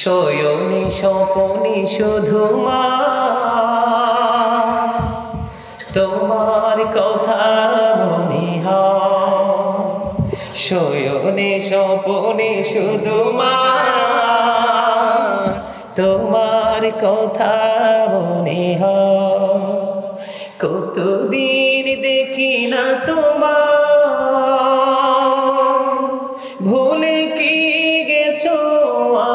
শয়নে স্বপনে শুধু মা তোমার কথা মনে হয়। শয়নে স্বপনে শুধু মা তোমার কথা মনে হয়। কতদিন দেখি না তোমার, ভুলে কি গেছো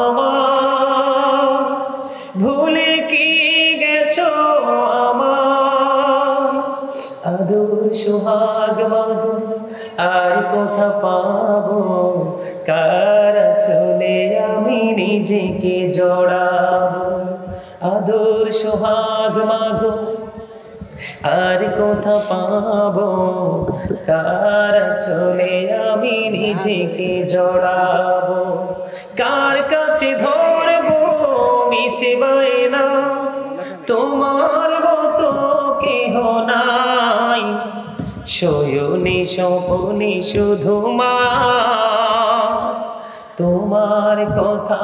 আমার, ভুলে কি গেছো আমার। আদর সোহাগ মাগো আর কোথা পাবো, কার চলে আমি নিজেকে জড়াবো। আদর সোহাগ মাগো আর কোথা পাবো, কার চলে আমি নিজেকে জড়াবো। কার কাছে ধরবো মিছে বায়না, তোমার মতো কেহ নাই। শয়নে স্বপনে শুধু মা তোমার কথা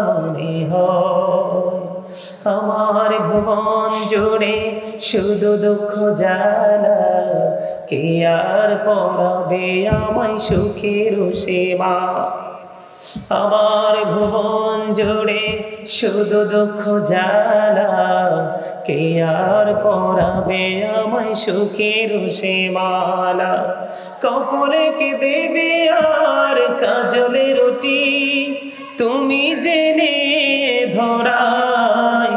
মনে হয়। আমার ভুবন জুড়ে শুধু দুঃখ জ্বালা, কে আর পড়াবে আমায় সুখের সেবা। আমার ভুবন জুড়ে শুধু দুঃখ জ্বালা, কে আর পড়াবে আমায় সুখের সেমালা। কপালে কে দেবে আর কাজলে রুটি, তুমি জেনে ধরাই।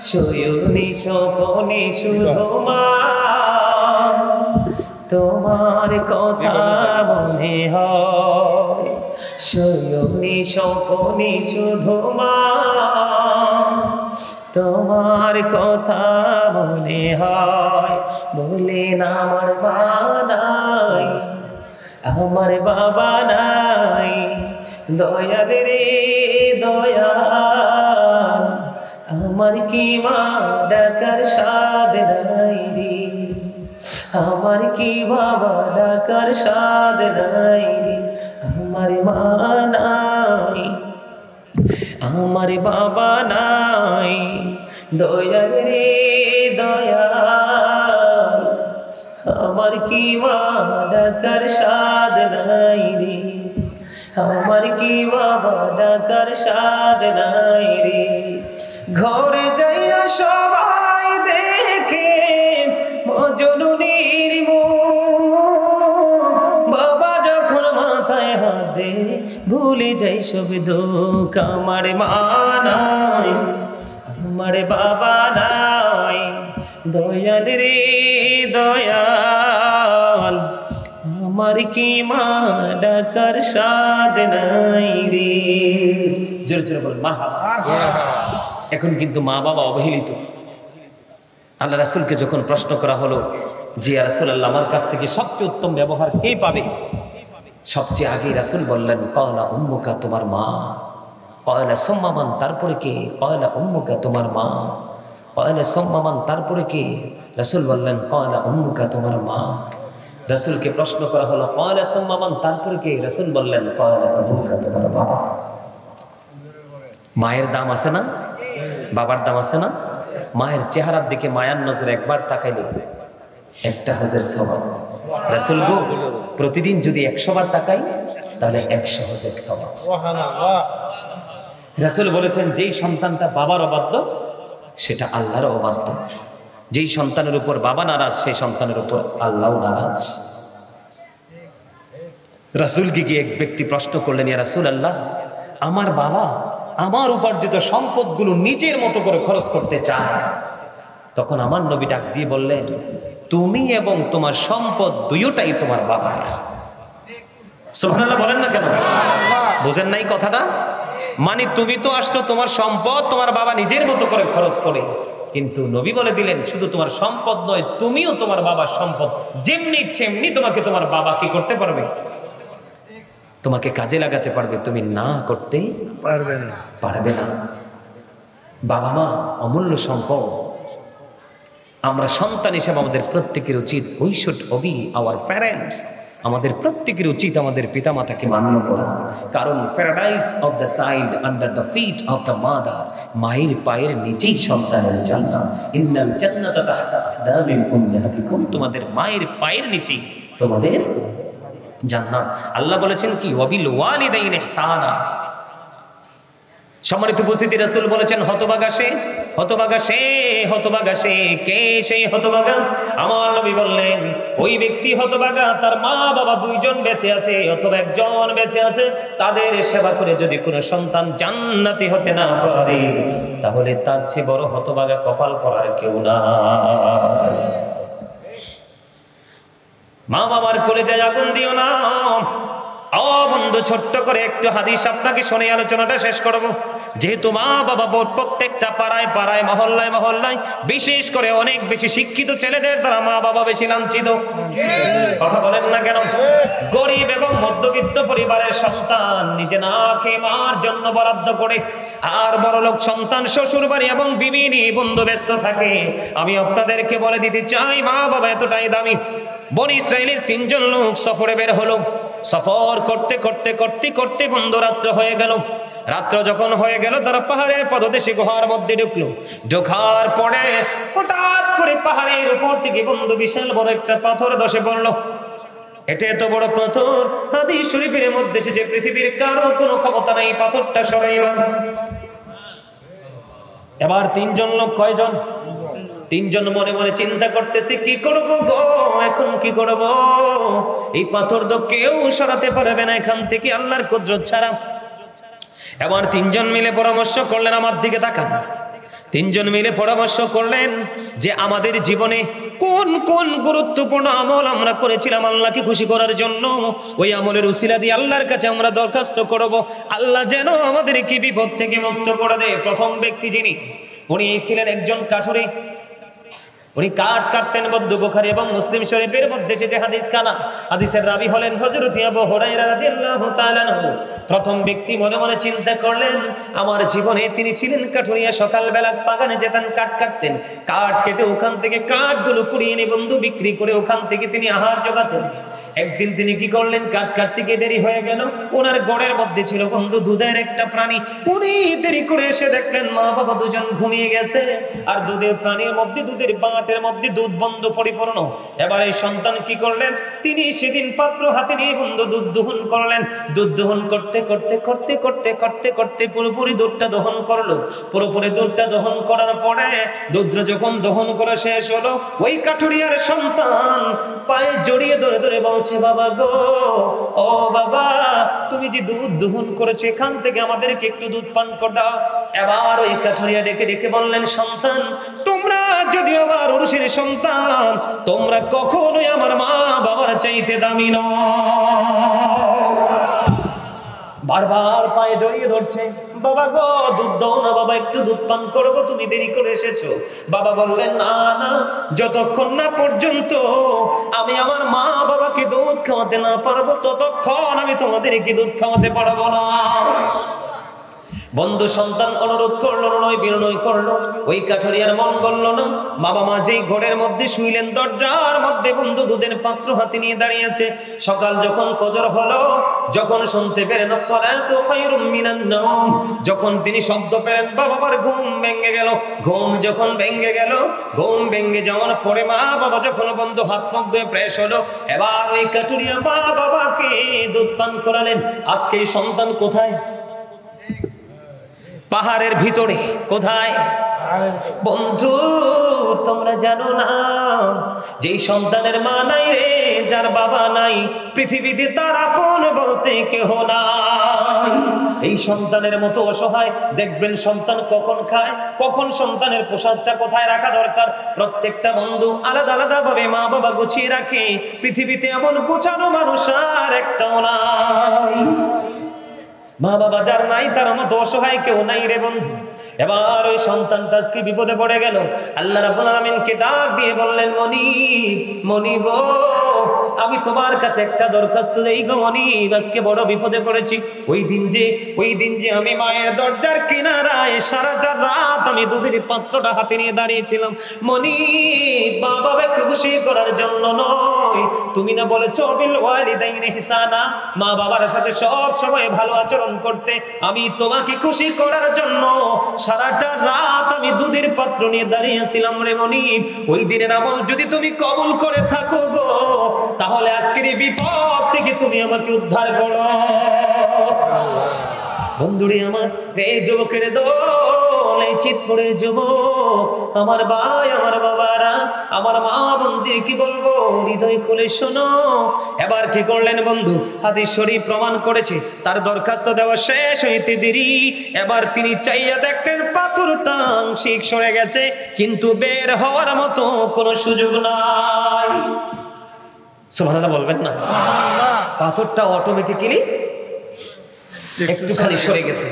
শয়নে স্বপনে শুধু মা তোমার কথা মনে হয়। শয়নে স্বপনে শুধু মা তোমার কথা মনে হয়। বলেন আমার মা নাই, আমার বাবা নাই, দয়াল রে দয়াল, আমার কি মা ডাকার সাধ নাই রে, আমার কি বাবা ডাকার সাধ নাই রে। আমার মা নাই, আমার বাবা নাই, দয়াল রে দয়াল, আমার কি মা ডাকার সাধ নাই রে, আমার কি বাবা ডাকার সাধ নাই রে। ঘরে যাইয়া সবাই দেখে মজনুনির মুখ, বাবা যখন মাথায় হাত দে ভুলে যাই সব দুঃখ। আমার মা নাই, আমার বাবা নাই, দয়াল রে দয়াল, আমার কি মা ডাকার সাধ নাই রে। জোরে জোরে বলেন মারহাবা। এখন কিন্তু মা বাবা অবহেলিত। আল্লাহ রাসূলকে যখন প্রশ্ন করা হলো যে ইয়া রাসূলুল্লাহ আমার কাছ থেকে সবচেয়ে উত্তম ব্যবহার কে পাবে, সবচেয়ে আগে রাসূল বললেন ক্বালা উম্মুকা, তোমার মা। ক্বালা সুম্মা মান, তারপরে কে? ক্বালা উম্মুকা, তোমার মা। ক্বালা সুম্মা মান, তারপরে কে? রাসূল বললেন ক্বালা উম্মুকা, তোমার মা। রাসূলকে প্রশ্ন করা হলো ক্বালা সুম্মা মান, তারপরে কে? রাসূল বললেন ক্বালা আবুকা, তোমার বাবা। মায়ের দাম আছে না, বাবার দাম আছে না? মায়ের চেহারার দিকে মায়ার নজরে একবার তাকাইলে একটা হজের সওয়াব। রাসূল গো, প্রতিদিন যদি 100 বার তাকাই তাহলে 100 হজের সওয়াব। রাসূল বলেছেন যেই সন্তানটা বাবার অবাধ্য সেটা আল্লাহর অবাধ্য। যেই সন্তানের উপর বাবা নারাজ সেই সন্তানের উপর আল্লাহও নারাজ। রাসূলকে গিয়ে এক ব্যক্তি প্রশ্ন করলেন ইয়া রাসূলুল্লাহ, আমার বাবা আমার উপার্জিত সম্পদগুলো নিজের মতো করে খরচ করতে চায়। তখন আমার নবী ডাক দিয়ে বললেন তুমি এবং তোমার সম্পদ দুইটাই তোমার বাবার। সুবহানাল্লাহ বলেন না কেন? বুঝেন নাই কথাটা? মানে তুমি তো আসছো তোমার সম্পদ তোমার বাবা নিজের মতো করে খরচ করে, কিন্তু নবী বলে দিলেন শুধু তোমার সম্পদ নয়, তুমিও তোমার বাবার সম্পদ। যেমনি সেমনি তোমাকে তোমার বাবা কি করতে পারবে? তোমাকে কাজে লাগাতে পারবে, তুমি না করতে পারবে না, পারবে না। বাবা মা অমূল্য সম্পদ। আমরা সন্তান হিসেবে আমাদের প্রত্যেকের উচিত we should obey our parents. আমাদের প্রত্যেকের উচিত আমাদের পিতামাতাকে মান্য করা, কারণ paradise of the side under the feet of the mother, মায়ের পায়ের নিচেই সন্তানের জান্নাত। ইন্নাল জান্নাতা তাহতা আকদামিল উম্মাহাতিকুম, তোমাদের মায়ের পায়ের নিচেই তোমাদের জান্নাত। আল্লাহ বলেছেন কি, ওয়াবিল ওয়ালিদাইনি ইহসানা। সম্মানিত উপস্থিতি, রাসূল বলেছেন হতভাগা সে, হতভাগা সে, হতভাগা সে। কে সেই হতভাগা? আমার নবী বললেন ওই ব্যক্তি হতভাগা তার মা বাবা দুইজন বেঁচে আছে অথবা একজন বেঁচে আছে, তাদের সেবা করে যদি কোনো সন্তান জান্নাতি হতে না পারে, তাহলে তার চেয়ে বড় হতভাগা কপাল পড়ার কেউ না। মা বাবার কলেজায় আগুন দিও না। ও বন্ধু, ছোট্ট করে একটু হাদিস আপনাকে শুনে আলোচনাটা শেষ করব। যেহেতু মা বাবা প্রত্যেকটা পাড়ায় পাড়ায়, মহল্লায় মহল্লায়, বিশেষ করে অনেক বেশি শিক্ষিত ছেলেদের দ্বারা মা বাবা বেশি লাঞ্ছিত। কথা বলেন না কেন? গরিব এবং মধ্যবিত্ত পরিবারের সন্তান নিজে না খেয়ে মার জন্য বরাদ্দ করে, আর বড়লোক সন্তান শ্বশুর বাড়ি এবং বিবি নিয়ে বন্ধু ব্যস্ত থাকে। আমি আপনাদেরকে বলে দিতে চাই, মা বাবা এতটাই দামি। বনি ইসরাইলের 3 জন লোক সফরে বের হলো। সফর করতে করতে করতে করতে বন্ধু রাত্র হয়ে গেল। রাত্র যখন হয়ে গেল, তারা পাহাড়ের পদদেশে গুহার মধ্যে ঢুকলো। ঢোকার পরে হঠাৎ করে পাহাড়ের উপর থেকে বন্ধু বিশাল বড় একটা পাথর ধসে পড়লো। এটা এত বড় পাথর, হাদিস শরীফের মধ্যে যে পৃথিবীর কারো কোনো ক্ষমতা নাই পাথরটা সরাইবার। এবার 3 জন লোক, কয়জন? 3 জন মনে মনে চিন্তা করতেছে, কি করব গো, এখন কি করব? এই পাথর তো কেউ সরাতে পারবে না এখান থেকে আল্লাহর কুদরত ছাড়া। এবার 3 জন মিলে পরামর্শ করলেন, আমার দিকে তাকান। 3 জন মিলে পরামর্শ করলেন যে আমাদের জীবনে কোন কোন গুরুত্বপূর্ণ আমল আমরা করেছিলাম আল্লাহকে খুশি করার জন্য, ওই আমলের উসিলা দিয়ে আল্লাহর কাছে আমরা দরখাস্ত করব, আল্লাহ যেন আমাদের কি বিপদ থেকে মুক্ত করে দেয়। প্রথম ব্যক্তি যিনি, উনি ছিলেন একজন কাঠুরে। উনি কাঠ কাটতেন। বুখারী এবং মুসলিম শরীফের মধ্যে যে হাদিস খানা, হাদিসের রাবী হলেন হযরত আবু হুরায়রা রাদিয়াল্লাহু তাআলা আনহু। প্রথম ব্যক্তি মনে মনে চিন্তা করলেন, আমার জীবনে তিনি ছিলেন কাঠুরিয়া, সকালবেলা বাগানে যেতেন, কাঠ কাটতেন, কাঠ কেটে ওখান থেকে কাঠগুলো কুড়িয়ে এনে বন্ধু বিক্রি করে ওখান থেকে তিনি আহার জোগাতেন। একদিন তিনি কি করলেন, কাঠ কাটতে গিয়ে দেরি হয়ে গেল। ওনার গড়ের মধ্যে ছিল বন্ধু দুধের একটা প্রাণী। উনি দেরি করে এসে দেখলেন মা বাবা দুজন ঘুমিয়ে গেছে, আর দুধের প্রাণীর মধ্যে, দুধের বাঁটের মধ্যে দুধ বন্ধ পরিপূর্ণ। এবার এই সন্তান কি করলেন, তিনি সেদিন পাত্র হাতে নিয়ে বন্ধু দুধ দহন করলেন। দুধ দহন করতে করতে করতে করতে করতে করতে পুরোপুরি দুধটা দহন করলো। পুরোপুরি দুধটা দহন করার পরে দুধটা যখন দহন করা শেষ হলো, ওই কাঠুরিয়ার সন্তান পায়ে জড়িয়ে ধরে ধরে বলছে, বাবা গো, ও বাবা, তুমি যে দুধ দহন করেছো, এখান থেকে আমাদেরকে একটু দুধ পান করে দাও। এবার ওই কাঠুরিয়া ডেকে ডেকে বললেন, সন্তান, তোমরা যদি আমার ঔরসের সন্তান, তোমরা কখনোই আমার মা বাবার চাইতে দামি নও। বারবার পায়ে জড়িয়ে ধরছে, বাবা গো, দুধ দাও না বাবা, একটু দুধ পান করবো, তুমি দেরি করে এসেছো। বাবা বললেন, না না, যতক্ষণ না পর্যন্ত আমি আমার মা বাবাকে দুধ খাওয়াতে না পারবো, ততক্ষণ আমি তোমাদেরকে দুধ খাওয়াতে পারবো না। বন্ধু সন্তান অনুরোধ করলো, নয় বিনয় করলো, ওই কাঠুরিয়ার মন গলল না। বাবা মা যেই ঘরের মধ্যে শুইলেন, দরজার মধ্যে বন্ধু দুধের পাত্র হাতে নিয়ে দাঁড়িয়েছে। সকাল যখন ফজর হলো, যখন শুনতে পেলেন আসসালাতু খায়রুম মিনান নাওম, যখন তিনি শব্দ পেলেন, বাবার ঘুম ভেঙে গেল। ঘুম যখন ভেঙে গেল, ঘুম ভেঙে যাওয়ার পরে মা বাবা যখন বন্ধু হাত মুখ ধুয়ে ফ্রেশ হলো, এবার ওই কাঠুরিয়া মা বাবাকে দুধ পান করালেন। আজকে এই সন্তান কোথায়? পাহাড়ের ভিতরে। কোথায়? বন্ধু, তোমরা জানো না, যেই সন্তানের মা নাই রে, যার বাবা নাই, পৃথিবীতে তার আপন বলতে কেহ নাই। এই সন্তানের মতো অসহায় দেখবেন সন্তান কখন খায়, কখন সন্তানের পোশাকটা কোথায় রাখা দরকার, প্রত্যেকটা বন্ধু আলাদা আলাদা ভাবে মা বাবা গুছিয়ে রাখে। পৃথিবীতে এমন গোছানো মানুষ আর একটাও নাই। মা বাবা যার নাই, তার মতো অসহায় কেউ নাই রে বন্ধু। এবার ওই সন্তানটা আজকে বিপদে পড়ে গেল। আল্লাহ রাব্বুল আলামিনকে ডাক দিয়ে বললেন, মনিব, মনিব, আমি তোমার কাছে একটা দরখাস্ত দেই গো মনিব, আজকে বড় বিপদে পড়েছি। ওই দিন যে আমি মায়ের দরজার কিনারায় সারাটা রাত আমি দুধের পাত্রটা হাতে নিয়ে দাঁড়িয়েছিলাম মনিব, মা বাবাকে খুশি করার জন্য নয়। তুমি না বলেছো বিল ওয়ালিদাইনি ইহসানা, মা বাবার সাথে সব সময় ভালো আচরণ করতে। আমি তোমাকে খুশি করার জন্য সারাটা রাত আমি দুধের পাত্র নিয়ে দাঁড়িয়েছিলাম রে মনিব। ওই দিনের আমল যদি তুমি কবুল করে থাকো গো, তাহলে আজকের এই বিপদ থেকে তুমি আমাকে উদ্ধার করো। বন্ধুরে আমার, রে যুবকের দল, এই চিৎপুরে যুবক, আমার ভাই, আমার বাবারা, আমার মা বন্ধুদের কি বলবো, হৃদয় খুলে শোনো। এবার কি করলেন বন্ধু? হাদিস শরীফ প্রমাণ করেছে তার দরখাস্ত দেওয়া শেষ হইতে দেরি। এবার তিনি চাইয়া দেখলেন পাথরটা আংশিক সরে গেছে, কিন্তু বের হওয়ার মতো কোনো সুযোগ নাই। সুবহানাল্লাহ বলবেন না? পাথরটা অটোমেটিক্যালি একটুখানি সরে গেছে,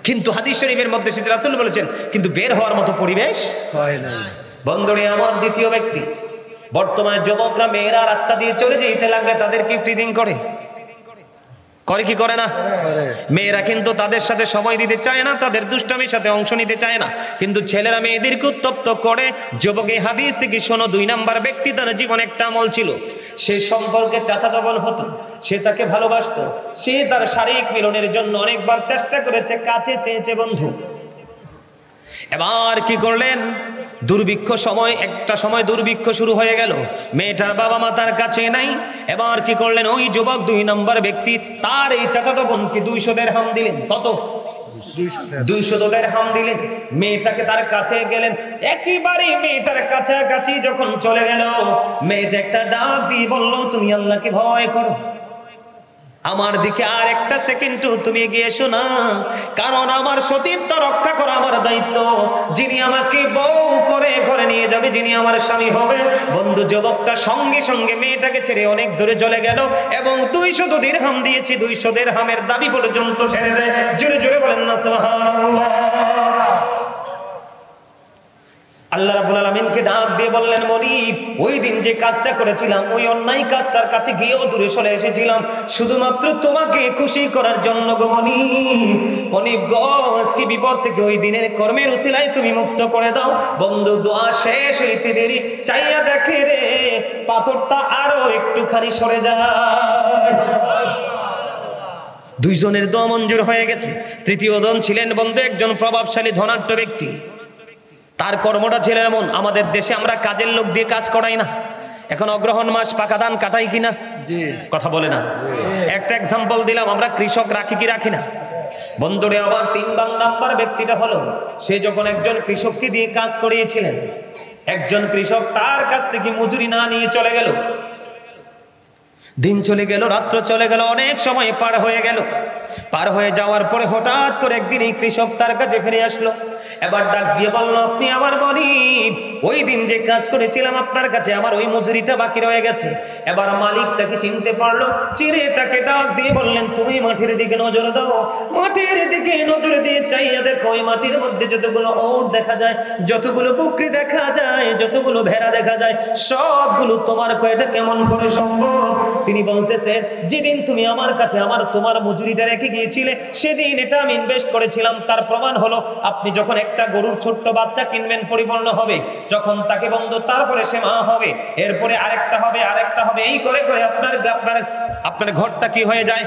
কিন্তু হাদিস শরীফের মধ্যে রাসূল বলেছেন কিন্তু বের হওয়ার মতো পরিবেশ হয় না। বন্ধুরে আমার, দ্বিতীয় ব্যক্তি, বর্তমানে যুবকরা মেয়েরা রাস্তা দিয়ে চলে যেতে লাগলে তাদেরকে ফ্রিজিং করে কি করে না? মেয়েরা কিন্তু তাদের সাথে সময় দিতে চায় না, তাদের দুষ্টামির সাথে অংশ নিতে চায় না, কিন্তু ছেলেরা মেয়েদেরকে উত্তপ্ত করে। যুবক এই হাদিস থেকে শোনো, 2 নাম্বার ব্যক্তি, তার জীবনে একটা আমল ছিল, সে সম্পর্কে চাচা বোন হতো, সে তাকে ভালোবাসতো, সে তার শারীরিক মিলনের জন্য অনেকবার চেষ্টা করেছে, কাছে চেয়েছে বন্ধু। এবার কি করলেন? একটা সময় দুর্ভিক্ষ শুরু হয়ে গেল, মেয়েটার বাবা মা তার কাছে নাই। এবার কি করলেন? ওই যুবক 2 নম্বর ব্যক্তি তার এই চাচাতো বোনকে 200 দিরহাম দিলেন। কত? 200 দিরহাম দিলেন। মেয়েটাকে তার কাছে গেলেন, একেবারে মেয়েটার কাছাকাছি যখন চলে গেল, মেয়েটা একটা ডাক দিয়ে বলল, তুমি আল্লাহকে ভয় করো, আমার দিকে আর একটা সেকেন্ড তুমি এগিয়ে এসো না, কারণ আমার সতীত্ব রক্ষা করা আমার দায়িত্ব। যিনি আমাকে বউ করে ঘরে নিয়ে যাবে, যিনি আমার স্বামী হবে। বন্ধু, যুবকটা সঙ্গে সঙ্গে মেয়েটাকে ছেড়ে অনেক দূরে চলে গেল এবং 200 দিরহাম দিয়েছি, 200 দিরহামের দাবি পর্যন্ত ছেড়ে দেয়। জোরে জোরে বলেন না সুবহানাল্লাহ। আল্লাহ রাব্বুল আলামিনকে ডাক দিয়ে বললেন, মনিব, ওই দিন যে কাজটা করেছিলাম, ওই অন্যায় কাজটার কাছে গিয়েও দূরে সরে এসেছিলাম শুধুমাত্র তোমাকে খুশি করার জন্য গো মনিব গো, আজকে বিপদ থেকে ওই দিনের কর্মের উসিলায় তুমি মুক্ত করে দাও। বন্ধু, দোয়া শেষ হইতে দেরি, চাইয়া দেখে রে পাথরটা আরো একটুখানি সরে যায়। 2 জনের দোয়া মঞ্জুর হয়ে গেছে। তৃতীয় জন ছিলেন বন্ধু একজন প্রভাবশালী ধনাঢ্য ব্যক্তি। তার কর্মটা ছিল এমন, আমাদের দেশে আমরা কাজের লোক দিয়ে কাজ করাই না, এখন অগ্রহণ মাস পাকা ধান কাটাই কিনা? কথা বলে না। একটা এক্সাম্পল দিলাম, আমরা কৃষক রাখি কি রাখি না? বন্ধুরে আমার, 3 নাম্বার ব্যক্তিটা হলো, সে যখন একজন কৃষককে দিয়ে কাজ করিয়েছিলেন, একজন কৃষক তার কাছ থেকে মজুরি না নিয়ে চলে গেল। দিন চলে গেল, রাত্র চলে গেল, অনেক সময় পার হয়ে গেল। পার হয়ে যাওয়ার পরে হঠাৎ করে একদিন এই কৃষক তার কাছে ফিরে আসলো। এবার ডাক দিয়ে বলল, আপনি আমার মনিব, ওই দিন যে কাজ করেছিলাম আপনার কাছে, আমার ওই মজুরিটা বাকি রয়ে গেছে। এবার মালিক তাকে চিনতে পারলো, চিনে তাকে ডাক দিয়ে বললেন, তুমি মাটির দিকে নজর দাও। মাটির দিকে নজর দিয়ে চাইয়া দেখো, ওই মাটির মধ্যে যতগুলো ওট দেখা যায়, যতগুলো পুকুরি দেখা যায়, যতগুলো ভেড়া দেখা যায়, সবগুলো তোমার। কয়টা কেমন করে সম্ভব? তিনি বলতেছেন, যেদিন তুমি আমার কাছে তোমার মজুরিটা রেখে গিয়েছিলে, সেদিন এটা আমি ইনভেস্ট করেছিলাম। তার প্রমাণ হলো, আপনি যখন একটা গরুর ছোট্ট বাচ্চা কিনবেন, পরিপূর্ণ হবে, যখন তাকে বন্ধু, তারপরে সে মা হবে, এরপরে আরেকটা হবে, এই করে করে আপনার ঘরটা কি হয়ে যায়?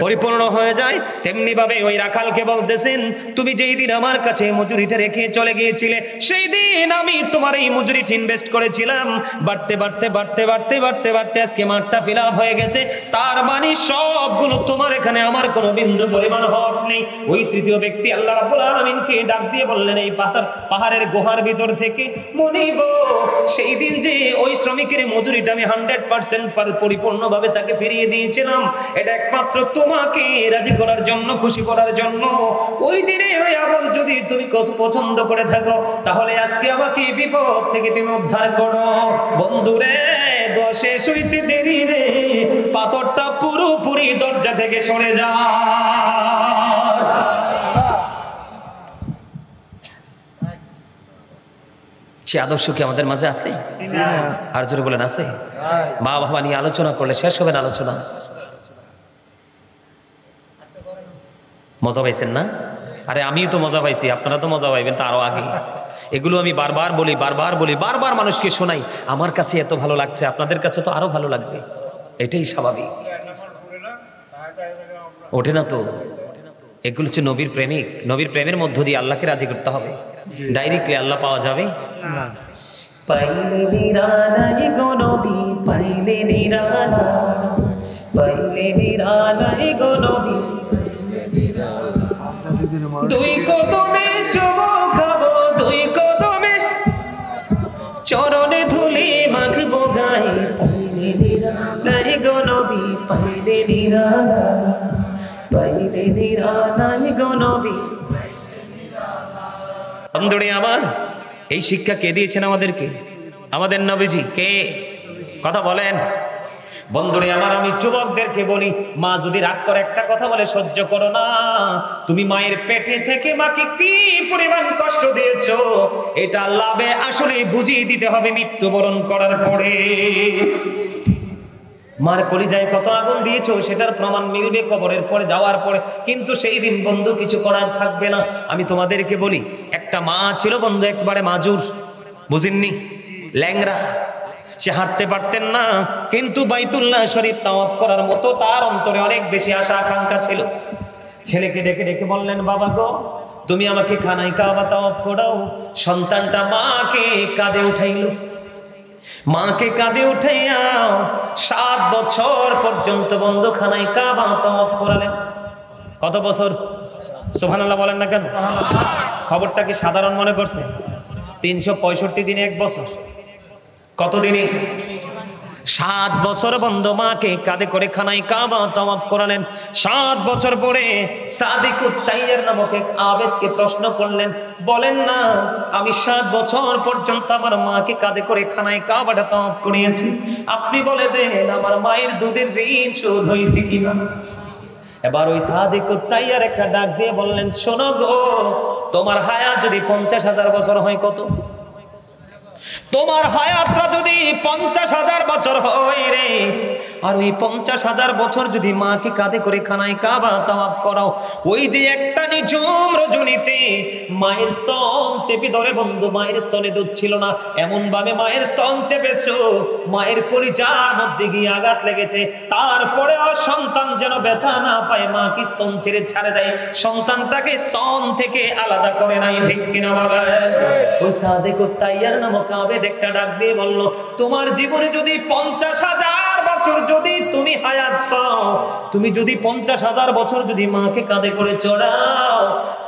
পরিপূর্ণ হয়ে যায়। তেমনি ভাবে ওই রাখালকে বলতেছেন, তুমি যেই দিন আমার কাছে মজুরিটা রেখে চলে গিয়েছিলে, সেই দিন আমি তোমার এই মজুরিটা ইনভেস্ট করেছিলাম। বাড়তে বাড়তে বাড়তে বাড়তে বাড়তে বাড়তে আজকে মাঠটা ফিল আপ হয়ে গেছে। তার মানে সবগুলো তোমার, এখানে আমার কোনো বিন্দু পরিমাণ হক নেই। ওই তৃতীয় ব্যক্তি আল্লাহ রাব্বুল আলামিনকে ডাক দিয়ে বললেন, এই পাহাড়ের গুহার ভিতর থেকে, মনিব, সেই দিন যে ওই শ্রমিকের মজুরিটা আমি 100% পরিপূর্ণভাবে তাকে ফিরিয়ে দিয়েছিলাম, এটা একমাত্র তোমাকে রাজি করার জন্য, খুশি করার জন্য। ওই দিনে ওই আমল যদি তুমি পছন্দ করে থাকো, তাহলে আজকে আমাকে বিপদ থেকে তুমি উদ্ধার করো। বন্ধুরে, দোয়া শেষ হইতে দেরি রে, পাথরটা পুরোপুরি দরজা থেকে সরে যায়। সে আদর্শ কি আমাদের মাঝে আছে? আর জোরে বলেন আছে? মা বাবা নিয়ে আলোচনা করলে শেষ হবে না আলোচনা। মজা পাইছেন না? আরে আমিও তো মজা পাইছি, আপনারা তো মজা পাইবেন তো আরো আগে। এগুলো আমি বারবার বলি, বারবার মানুষকে শোনাই। আমার কাছে এত ভালো লাগছে, আপনাদের কাছে তো আরো ভালো লাগবে, এটাই স্বাভাবিক। ওঠে না তো? এগুলো হচ্ছে নবীর প্রেমিক। নবীর প্রেমের মধ্য দিয়ে আল্লাহকে রাজি করতে হবে। ডাইরেক্টলি আল্লাহ পাওয়া যাবে না। পাইলে নিরালাই গো নবী, পাইলে নিরালাই, পাইলে নিরালাই গো নবী, দুই কদমে চুমুখাবো, দুই কদমে চরণে ধুলি মাখবো গায়ে, পাইলে নিরালাই গো নবী, পাইলে নিরালাই, পাইলে নিরালাই গো নবী। বন্ধুরে আমার, এই শিক্ষা কে দিয়েছেন আমাদেরকে? আমাদের নবীজি। কে? কথা বলেন। বন্ধুরে আমার, আমি যুবকদেরকে বলি, মা যদি রাগ করে একটা কথা বলে সহ্য করো না। তুমি মায়ের পেটে থেকে মাকে কি পরিমাণ কষ্ট দিয়েছো, এটা লাভে আসলে বুঝিয়ে দিতে হবে মৃত্যুবরণ করার পরে। মার কলিজায় কত আগুন দিয়েছো সেটার প্রমাণ মিলবে কবরের পরে যাওয়ার পরে, কিন্তু সেই দিন বন্ধু কিছু করার থাকবে না। আমি তোমাদেরকে বলি, একটা মা ছিল বন্ধু একবারে মাজুর, বুঝেননি? ল্যাংরা, সে হাঁটতে পারতেন না, কিন্তু বাইতুল্লাহ শরীফ তাওয়াফ করার মতো তার অন্তরে অনেক বেশি আশা আকাঙ্ক্ষা ছিল। ছেলেকে ডেকে ডেকে বললেন, বাবা গো তুমি আমাকে খানায় কাবা তাওয়াফ করাও। সন্তানটা মাকে কাঁধে উঠাইল, মাকে কাঁধে উঠাইয়া 7 বছর পর্যন্ত বন্ধু খানায় কাবা তাওয়াফ করালেন। কত বছর? সুবহানাল্লাহ বলেন না কেন? খবরটা কি সাধারণ মনে করছে? 365 দিনে 1 বছর। কত দিনে? 7 বছর বন্ধু মাকে কাঁধে করে খানায় কাবা তাওয়াফ করালেন। 7 বছর পরে সাদিকুত তাইয়ার নামক এক আবেদকে প্রশ্ন করলেন, বলেন না আমি 7 বছর পর্যন্ত আমার মাকে কাঁধে করে খানায় কাবাটা তাওয়াফ করিয়েছি, আপনি বলে দেন আমার মায়ের দুধের ঋণ শোধ হয়েছে কিনা? এবার ওই সাদিকুত তাইয়ার একটা ডাক দিয়ে বললেন, শোনো গো, তোমার হায়াত যদি 50,000 বছর হয়, কত? তোমার হায়াতটা যদি 50,000 বছর হয় রে, আর ওই 50,000 বছর যদি মাকে কাঁধে করে খানায় কাবা তাওয়াফ করাও, ওই যে একটা নিঝুম রজনীতে মায়ের স্তন চেপে ধরে বন্ধু, মায়ের স্তনে দুধ ছিল না, এমন ভাবে মায়ের স্তন চেপেছো মায়ের কলিজার মধ্যে গিয়ে আঘাত লেগেছে, তারপরেও সন্তান যেন ব্যথা না পায় মাকে স্তন ছেড়ে ছাড়ে দেয়, সন্তানটাকে স্তন থেকে আলাদা করে নাই। ঠিক কিনা বাবা? ওই সাদিকুত তাইয়ার নামক আবেদ একটা ডাক দিয়ে বলল, তোমার জীবনে যদি 50,000 বছর যদি তুমি হায়াত পাও, তুমি যদি 50,000 বছর যদি মাকে কাঁধে করে চড়াও,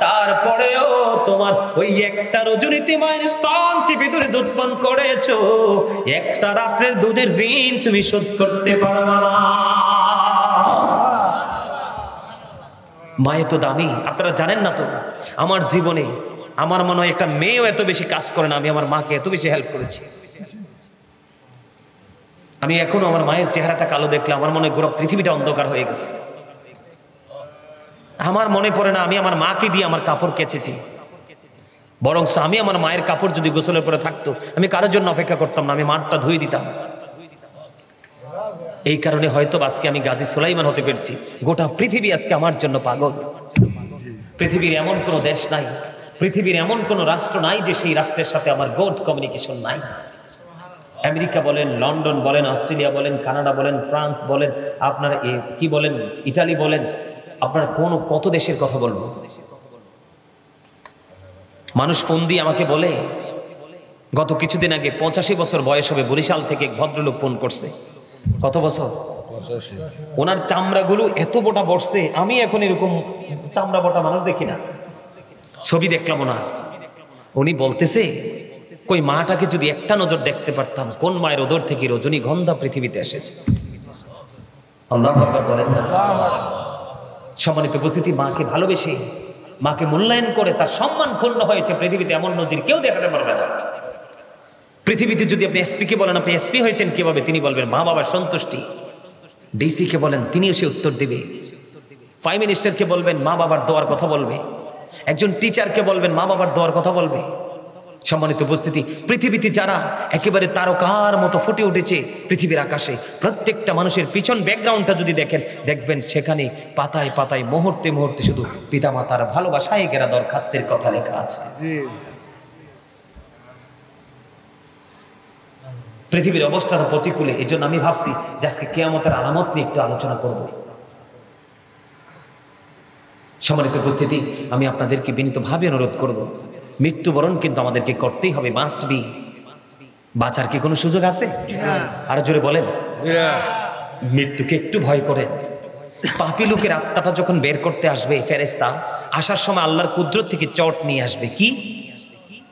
তারপরেও তোমার ওই একটা রজনীতে মায়ের স্তন চেপে ধরে দুধ পান করেছো, একটা রাত্রের দুধের ঋণ তুমি শোধ করতে পারবে না। মায়ে তো দামি, আপনারা জানেন না তো? আমার জীবনে আমার মনে হয় একটা মেয়েও এত বেশি কাজ করে না, আমি আমার মাকে এত বেশি হেল্প করেছি। আমি এখনো আমার মায়ের চেহারাটা কালো দেখলে আমার মনে হয় গোটা পৃথিবীটা অন্ধকার হয়ে গেছে। আমার মনে পড়ে না আমি আমার মাকে দিয়ে আমার কাপড় কেচেছি, বরং আমি আমার মায়ের কাপড় যদি গোসলের পরে থাকতো আমি কারোর জন্য অপেক্ষা করতাম না, আমি মাঠটা ধুয়ে দিতাম। এই কারণে হয়তো আজকে আমি গাজী সুলাইমান হতে পেরেছি। গোটা পৃথিবী আজকে আমার জন্য পাগল। পৃথিবীর এমন কোনো দেশ নাই, পৃথিবীর এমন কোনো রাষ্ট্র নাই যে সেই রাষ্ট্রের সাথে আমার গুড কমিউনিকেশন নাই। আমেরিকা বলেন, লন্ডন বলেন, অস্ট্রেলিয়া বলেন, কানাডা বলেন, ফ্রান্স বলেন, আপনারা কি বলেন, ইটালি বলেন, আপনারা কত দেশের কথা বলবো। মানুষ ফোন দিয়ে আমাকে বলে, গত কিছুদিন আগে 85 বছর বয়স হবে, বরিশাল থেকে এক ভদ্রলোক ফোন করছে। কত বছর? ওনার চামড়াগুলো এত মোটা বসছে, আমি এখন এরকম চামড়া মোটা মানুষ দেখি না। ছবি দেখলাম ওনার, উনি বলতেছে কই মাটাকে যদি একটা নজর দেখতে পারতাম, কোন মায়ের ওদর থেকে রজনীগন্ধা পৃথিবীতে এসেছে। আল্লাহু আকবার বলেন না? সম্মানিত উপস্থিতি, মাকে ভালোবেসে মাকে মূল্যায়ন করে তার সম্মান ক্ষুণ্ণ হয়েছে পৃথিবীতে এমন নজির কেউ দেখাতে পারবে না। পৃথিবীতে যদি আপনি এসপি কে বলেন আপনি এসপি হয়েছেন কিভাবে, তিনি বলবেন মা বাবার সন্তুষ্টি। ডিসি কে বলেন তিনিও সে উত্তর দেবে। প্রাইম মিনিস্টারকে বলবেন মা বাবার দোয়ার কথা বলবে। একজন টিচারকে বলবেন মা বাবার দোয়ার কথা বলবে। সম্মানিত উপস্থিতি, পৃথিবীতে যারা একেবারে তারকার মতো ফুটে উঠেছে পৃথিবীর আকাশে, প্রত্যেকটা মানুষের পিছন ব্যাকগ্রাউন্ডটা যদি দেখেন, দেখবেন সেখানে পাতায় পাতায় মুহূর্তে মুহূর্তে শুধু পিতামাতার ভালোবাসায় ঘেরা দরখাস্তের কথা লেখা আছে। পৃথিবীর অবস্থার প্রতিকূলে। এই জন্য আমি ভাবছি যে আজকে কিয়ামতের আলামত নিয়ে একটু আলোচনা করব। সম্মানিত উপস্থিতি, আমি আপনাদেরকে বিনীতভাবে অনুরোধ করব, মৃত্যুবরণ কিন্তু আমাদেরকে করতেই হবে, মাস্ট বি। বাঁচার কি কোনো সুযোগ আছে? আরো জোরে বলেন। মৃত্যুকে একটু ভয় করেন। পাপী লোকের আত্মাটা যখন বের করতে আসবে ফেরেশতা, আসার সময় আল্লাহর কুদরত থেকে চট নিয়ে আসবে। কি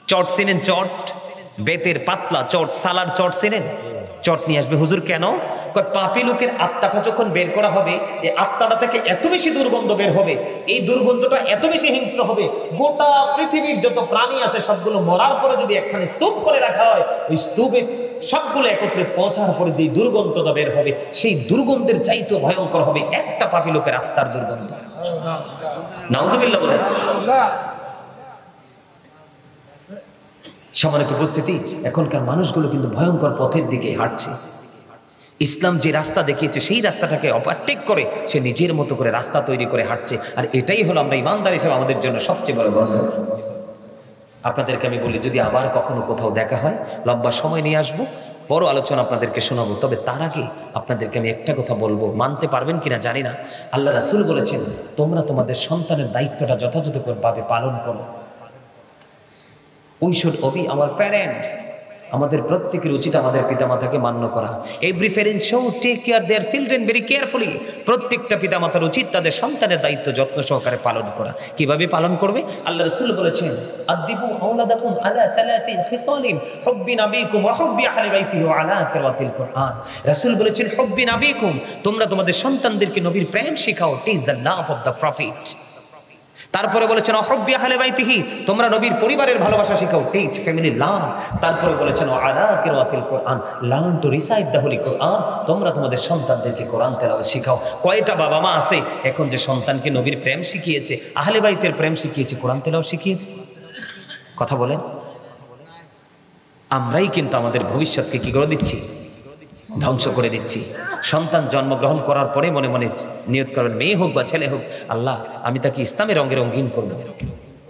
চট চেনেন? চট, বেতের পাতলা চট, সালার চট চেনেন? চট নিয়ে আসবে। হুজুর কেন? পাপী লোকের আত্মাটা যখন বের করা হবে, এই আত্মাটা থেকে এত বেশি দুর্গন্ধ বের হবে, এই দুর্গন্ধটা এত বেশি হিংস্র হবে, গোটা পৃথিবীর যত প্রাণী আছে সবগুলো মরার পরে যদি একখানে স্তূপ করে রাখা হয়, ওই স্তূপে সবগুলো একত্রে পচার পরে যে দুর্গন্ধটা বের হবে, সেই দুর্গন্ধের চাইতে ভয়ঙ্কর হবে একটা পাপী লোকের আত্মার দুর্গন্ধ। নাউজুবিল্লাহ বলেন। সম্মানিত উপস্থিতি, এখনকার মানুষগুলো কিন্তু ভয়ঙ্কর পথের দিকে হাঁটছে। ইসলাম যে রাস্তা দেখিয়েছে সেই রাস্তাটাকে ওভারটেক করে সে নিজের মতো করে রাস্তা তৈরি করে হাঁটছে। আর এটাই হলো আমরা ইমানদার হিসেবে আমাদের জন্য সবচেয়ে বড় গজব। আপনাদেরকে আমি বলি, যদি আবার কখনো কোথাও দেখা হয়, লম্বা সময় নিয়ে আসবো, বড় আলোচনা আপনাদেরকে শোনাবো। তবে তার আগে আপনাদেরকে আমি একটা কথা বলবো, মানতে পারবেন কিনা জানি না। আল্লাহ রাসূল বলেছেন, তোমরা তোমাদের সন্তানের দায়িত্বটা যথাযথভাবে পালন করো। We should obey our parents. আমাদের প্রত্যেকের উচিত আমাদের পিতামাতাকে মান্য করা। Every parent should take care their children very carefully. প্রত্যেকটা পিতামাতার উচিত তাদের সন্তানের দায়িত্ব যত্ন সহকারে পালন করা। কিভাবে পালন করবে? আল্লাহ রাসূল বলেছেন, আদিবু আওলাদাকুম আলা সালাতি খিসালিন হুব্বি নাবিকুম ওয়া হুব্বি আহলি বাইতিহি ওয়া আলা কিরাতিল কুরআন। রাসূল বলেছেন, হুব্বি নাবিকুম, তোমরা তোমাদের সন্তানদেরকে নবীর প্রেম শেখাও, teach the love of the profit. তারপরে বলেছেন অহব্বি আহলে বাইতিহি, তোমরা নবীর পরিবারের ভালোবাসা শিখাও, টিচ ফ্যামিলি লাভ। তারপরে বলেছেন আলা কিরাতিল কুরআন, learn to recite the holy Quran, তোমরা তোমাদের সন্তানদেরকে কোরআন তেলাওয়াত শিখাও। কয়টা বাবা মা আছে এখন যে সন্তানকে নবীর প্রেম শিখিয়েছে, আহলে বাইতের প্রেম শিখিয়েছে, কোরআন তেলাওয়াত শিখিয়েছে? কথা বলেন। আমরাই কিন্তু আমাদের ভবিষ্যৎকে কি করে দিচ্ছি? ধ্বংস করে দিচ্ছি। সন্তান জন্মগ্রহণ করার পরে মনে মনে নিয়ত করবেন, মেয়ে হোক বা ছেলে হোক, আল্লাহ আমি তাকে ইসলামের রঙে রঙিন করবো।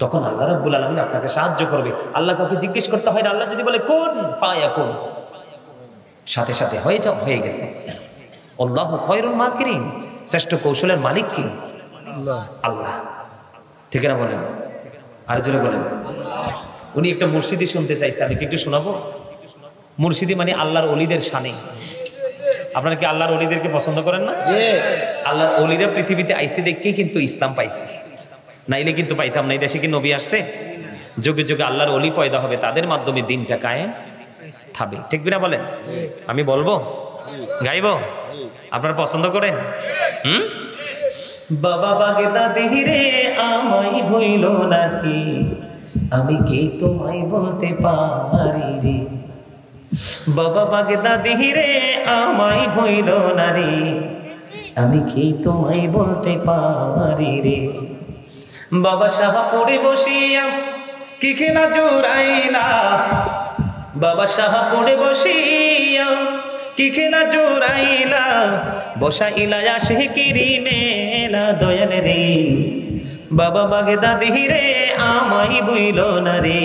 তখন আল্লাহ রাব্বুল আলামিন আপনাকে সাহায্য করবে। আল্লাহ কাউকে জিজ্ঞেস করতে হয় না। আল্লাহ যদি বলে কোন ফায়াকুন, সাথে সাথে হয়ে যাও, হয়ে গেছে। আল্লাহু খায়রুল মাকিরিন, শ্রেষ্ঠ কৌশলের মালিক কি? আল্লাহ। ঠিক না বলেন? আর জোরে বলেন। উনি একটা মুর্শিদি শুনতে চাইছে, আমি কি একটু শোনাবো? মুর্শিদি মানে আল্লাহর ওলিদের শানে। আপনারা কি আল্লাহর ওলিদেরকে পছন্দ করেন না? আল্লাহর ওলিরা পৃথিবীতে আইসে দেখেই কিন্তু ইসলাম পাইছে, নাইলে কিন্তু পাইতাম না। এই দেশে কি নবী আসছে? যুগে যুগে আল্লাহর ওলি পয়দা হবে, তাদের মাধ্যমে দিনটা কায়েম থাকবে। ঠিক বিনা বলেন? আমি বলবো, গাইবো? আপনারা পছন্দ করেন? বাবা বাগদাদি রে আমায় ভইল নাকি, আমি কি তোমায় বলতে পারি রে। বাবা বাগদাদি রে আমায় ভইল না রে, আমি কি তোমায় বলতে পারি রে। বাবা শাহপুরে বসিয়া কি খেলা জোরাইলা, বাবা শাহপুরে বসিয়া কি খেলা জোরাইলা, বসাইলা আসে কিরি মেলা দয়াল রে। বাবা বাগদাদি রে আমায় বইল না রে,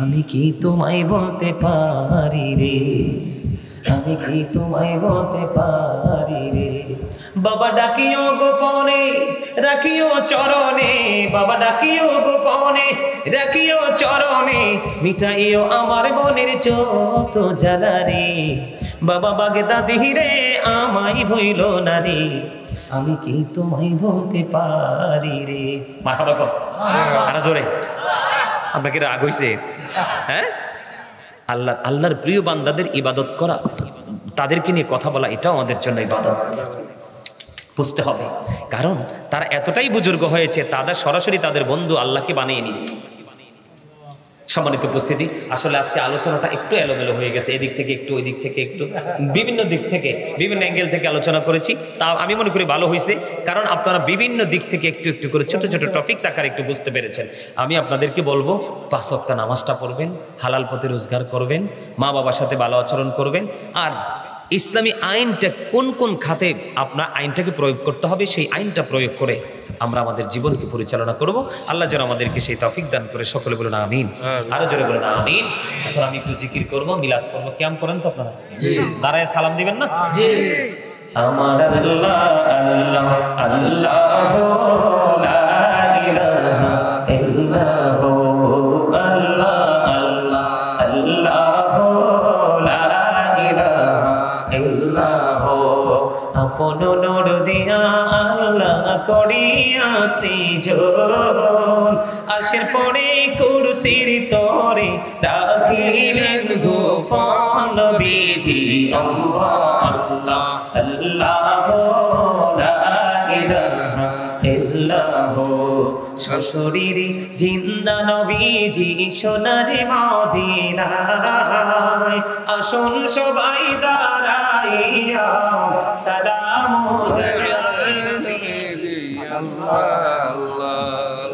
আমি কি তোমায় বলতে পারি রে, আমি কি তোমায় বলতে পারি রে। বাবা ডাকিও গোপনে রাখিও চরণে, বাবা ডাকিও গোপনে রাখিও চরণে, মিটাইও আমার মনের যত জ্বালা রে। বাবা বাগদাদি রে আমায় ভইল না রে, আমি কি তোমায় বলতে পারি রে। মারহাবা কর আরো জোরে। আপনাকে রাগ হইছে? হ্যাঁ, আল্লাহর প্রিয় বান্দাদের ইবাদত করা, তাদেরকে নিয়ে কথা বলা, এটাও আমাদের জন্য ইবাদত। বুঝতে হবে, কারণ তারা এতটাই বুজুর্গ হয়েছে, তাদের সরাসরি তাদের বন্ধু আল্লাহকে বানিয়ে নিছে। সম্মানিত উপস্থিতি, আসলে আজকে আলোচনাটা একটু এলোমেলো হয়ে গেছে, এদিক থেকে একটু ওই দিক থেকে একটু, বিভিন্ন দিক থেকে বিভিন্ন অ্যাঙ্গেল থেকে আলোচনা করেছি। তা আমি মনে করি ভালো হয়েছে, কারণ আপনারা বিভিন্ন দিক থেকে একটু একটু করে ছোট ছোট টপিকস আকারে একটু বুঝতে পেরেছেন। আমি আপনাদেরকে বলবো 5 ওয়াক্ত নামাজটা পড়বেন, হালাল পথে রোজগার করবেন, মা বাবার সাথে ভালো আচরণ করবেন, আর ইসলামী আইনটা কোন কোন খাতে আপনার আইনটাকে প্রয়োগ করতে হবে সেই আইনটা প্রয়োগ করে আমরা আমাদের জীবনকে পরিচালনা করব। আল্লাহ যেন আমাদেরকে সেই তৌফিক দান করে। সকলে বলুন আমিন, আরো জোরে বলুন আমিন। এখন আমি একটু জিকির করবো, মিলাদ করবো। কিয়াম করেন তো আপনারা? দাঁড়ায় সালাম দিবেন না? জি। আমার আল্লাহ আল্লাহ আল্লাহ লা ইলাহা ইল্লাহু আল্লাহ আল্লাহ আল্লাহ লা ইলাহা ইল্লাহু। আপন নূর দিয়া আল্লাহ করিয়া সৃজন, আশের পরে কুরসির তরে রাখিলেন গোপন নবীজি। আল্লাহ আল্লাহ আল্লাহ লা ইলাহা ইল্লাহু। সশরীরে জিন্দা নবীজি সোনার মদিনায়, আসুন সবাই দাঁড়াইয়া সালাম আল্লাহ আল্লাহ